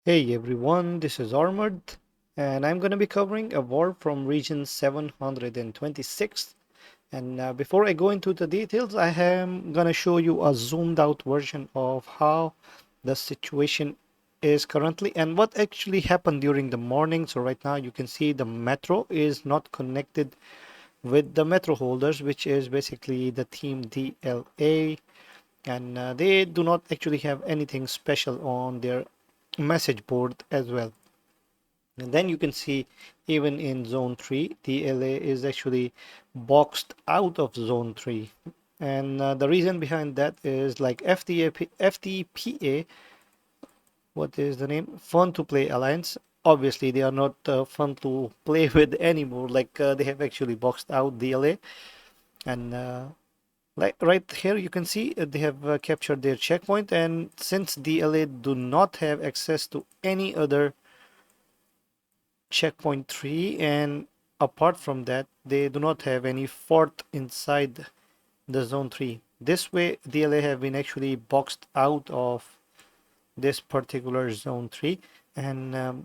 Hey everyone, this is Armored, and I'm going to be covering a war from region 726. And before I go into the details, I am going to show you a zoomed out version of how the situation is currently and what actually happened during the morning. So, right now, you can see the metro is not connected with the metro holders, which is basically the team DLA, and they do not actually have anything special on their message board as well. And then you can see even in zone 3, the LA is actually boxed out of zone 3. And the reason behind that is like FTPA, what is the name? Fun to Play Alliance. Obviously, they are not fun to play with anymore. Like they have actually boxed out DLA. And like right here, you can see they have captured their checkpoint. And since DLA do not have access to any other checkpoint 3, and apart from that they do not have any fort inside the zone 3. This way DLA have been actually boxed out of this particular zone 3. And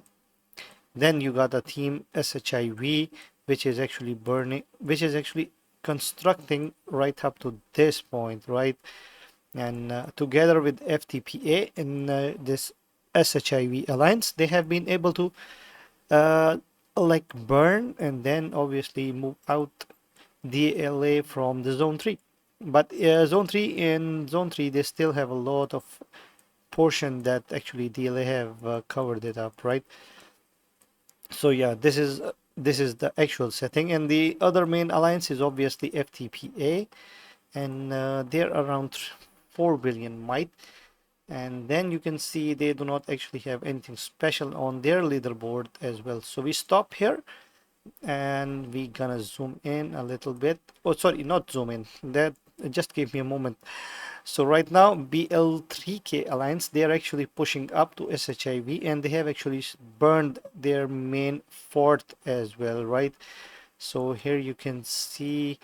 then you got a team SHIV, which is actually burning, which is actually constructing right up to this point, right? And together with FTPA and this SHIV alliance, they have been able to uh, like burn and then obviously move out DLA from the zone 3. But zone 3 they still have a lot of portion that actually DLA have covered it up, right? So yeah, this is the actual setting, and the other main alliance is obviously FTPA, and they're around 4 billion might. And then you can see they do not actually have anything special on their leaderboard as well. So we stop here and we gonna zoom in a little bit. Oh, sorry, not zoom in. That just give me a moment. So right now, BL3K Alliance, they are actually pushing up to SHIV, and they have actually burned their main fort as well, right? So here you can see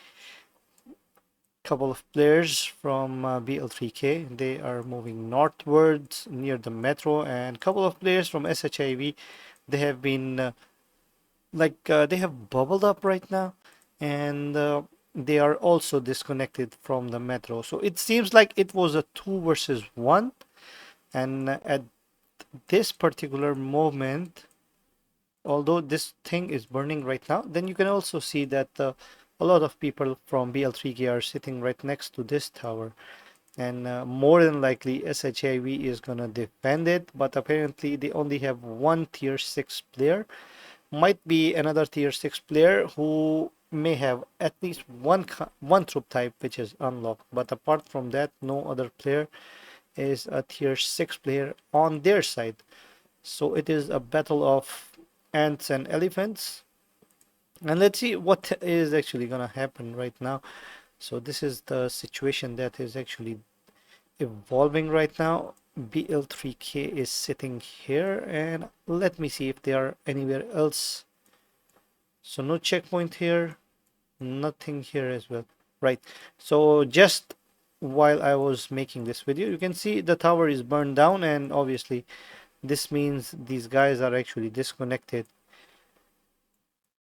a couple of players from BL3K. They are moving northwards near the metro, and a couple of players from SHIV. They have been they have bubbled up right now, and they are also disconnected from the metro. So it seems like it was a 2 versus 1, and at this particular moment, although this thing is burning right now, then you can also see that a lot of people from BL3K are sitting right next to this tower. And more than likely SHIV is gonna defend it, but apparently they only have one tier 6 player. Might be another tier 6 player who may have at least one troop type which is unlocked, but apart from that no other player is a tier 6 player on their side. So it is a battle of ants and elephants, and let's see what is actually gonna happen right now. So this is the situation that is actually evolving right now. BL3K is sitting here, and let me see if they are anywhere else. So no checkpoint here, nothing here as well. Right. So just while I was making this video, you can see the tower is burned down, and obviously this means these guys are actually disconnected,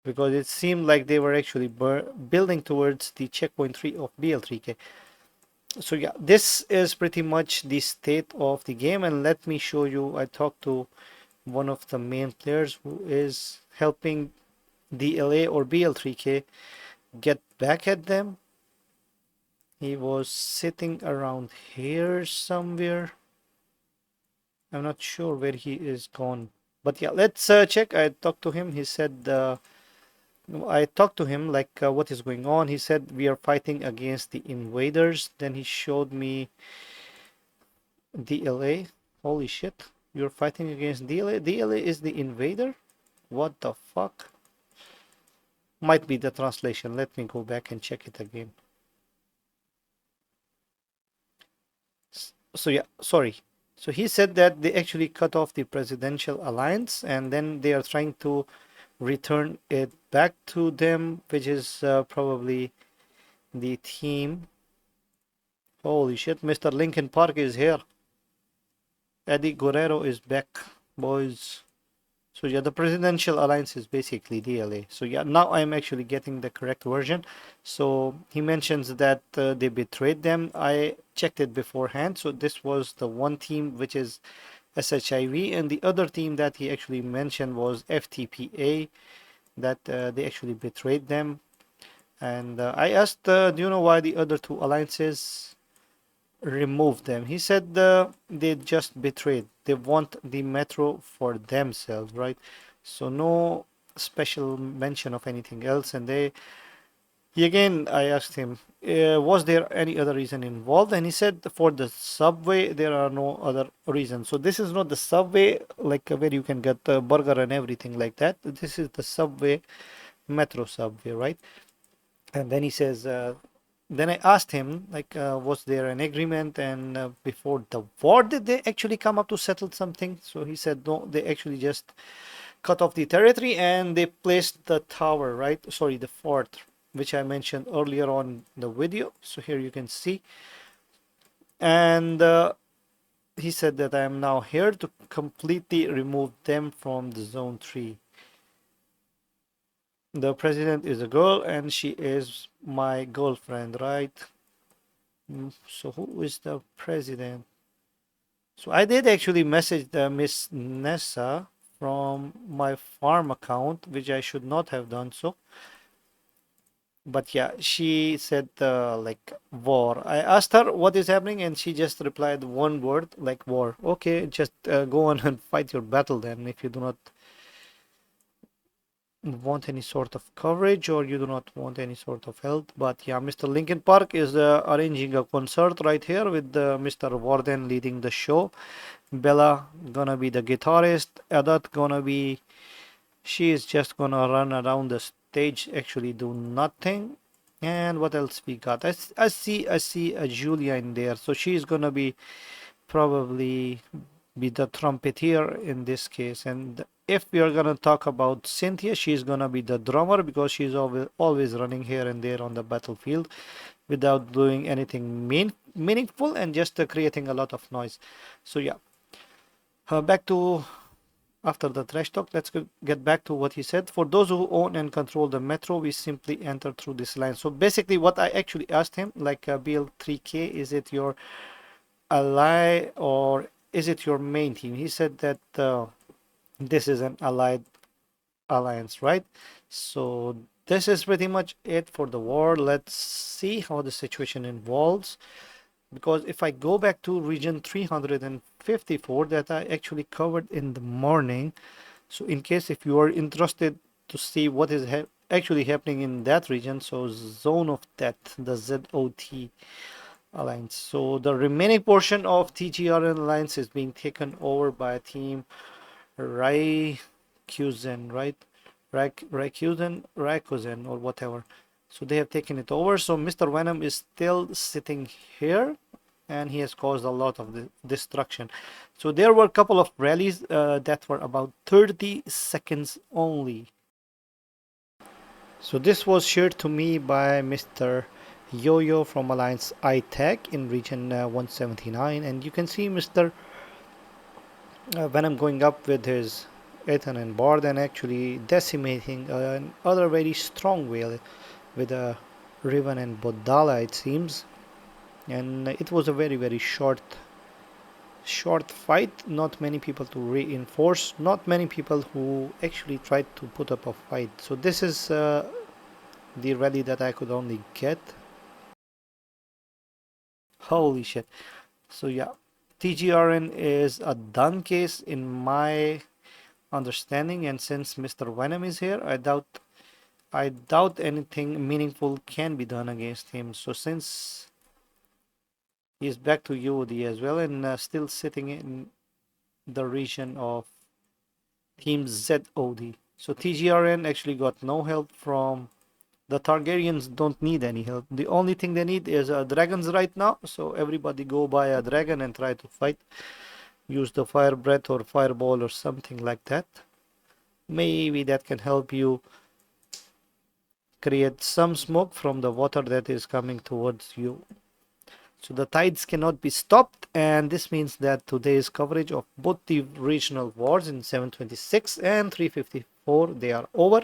because it seemed like they were actually building towards the checkpoint 3 of BL3K. So yeah, this is pretty much the state of the game, and let me show you. I talked to one of the main players who is helping DLA or BL3K get back at them. He was sitting around here somewhere. I'm not sure where he is gone. But yeah, let's check. I talked to him. He said, I talked to him like, what is going on? He said, we are fighting against the invaders. Then he showed me DLA. Holy shit. You're fighting against DLA? DLA is the invader? What the fuck? Might be the translation. Let me go back and check it again. So yeah, sorry. So he said that they actually cut off the presidential alliance, and then they are trying to return it back to them, which is probably the team. Holy shit, Mr. Lincoln Park is here. Eddie Guerrero is back. boys. So yeah, the Presidential Alliance is basically DLA. So yeah, now I'm actually getting the correct version. So he mentions that they betrayed them. I checked it beforehand. So this was the one team which is SHIV, and the other team that he actually mentioned was FTPA, that they actually betrayed them. And I asked, do you know why the other two alliances removed them? He said they just betrayed. They want the metro for themselves, right? So no special mention of anything else. And I asked him, was there any other reason involved? And he said for the subway, there are no other reasons. So this is not the subway like where you can get a burger and everything like that. This is the subway, metro subway, right? And then he says, then I asked him, like, was there an agreement? And before the war, did they actually come up to settle something? So he said, no, they actually just cut off the territory and they placed the tower, right? Sorry, the fort, which I mentioned earlier on the video. So here you can see. And he said that I am now here to completely remove them from the zone 3. The president is a girl and she is my girlfriend, right? So who is the president? So I did actually message the Miss Nessa from my farm account, which I should not have done so. But yeah, she said like war. I asked her what is happening and she just replied one word like war. Okay, just go on and fight your battle then if you do not want any sort of coverage or you do not want any sort of help. But yeah, Mr. Linkin Park is arranging a concert right here with Mr. Warden leading the show. Bella gonna be the guitarist. Adat gonna be, she is just gonna run around the stage, actually do nothing. And what else we got? I see a Julia in there, so she's gonna be probably be the trumpeter in this case. And if we are gonna talk about Cynthia, she's gonna be the drummer because she's always running here and there on the battlefield without doing anything meaningful and just creating a lot of noise. So yeah, back to after the trash talk, let's get back to what he said. For those who own and control the metro, we simply enter through this line. So basically what I actually asked him, like BL3K, is it your ally or is it your main team? He said that this is an allied alliance, right? So this is pretty much it for the war. Let's see how the situation evolves. Because if I go back to region 354 that I actually covered in the morning, so in case if you are interested to see what is actually happening in that region, so zone of death, the ZOT alliance. So the remaining portion of TGRN alliance is being taken over by team Raikuzen, right? Raikuzen or whatever. So they have taken it over. So Mr. Venom is still sitting here and he has caused a lot of the destruction. So there were a couple of rallies that were about 30 seconds only. So this was shared to me by Mr. Yo-Yo from Alliance iTech in region 179, and you can see Mr. Venom going up with his Ethan and Bard and actually decimating another very strong whale with a Riven and Bodala, it seems. And it was a very short fight, not many people to reinforce, not many people who actually tried to put up a fight. So this is the rally that I could only get. Holy shit. So yeah, TGRN is a done case in my understanding, and since Mr. Venom is here, I doubt anything meaningful can be done against him. So since he's back to UOD as well and still sitting in the region of Team ZOD. So TGRN actually got no help from the Targaryens. Don't need any help. The only thing they need is dragons right now. So everybody go buy a dragon and try to fight. Use the fire breath or fireball or something like that. Maybe that can help you create some smoke from the water that is coming towards you. So the tides cannot be stopped, and this means that today's coverage of both the regional wars in 726 and 354, they are over.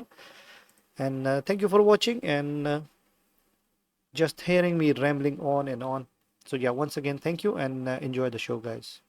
And thank you for watching and just hearing me rambling on and on. So yeah, once again, thank you and enjoy the show, guys.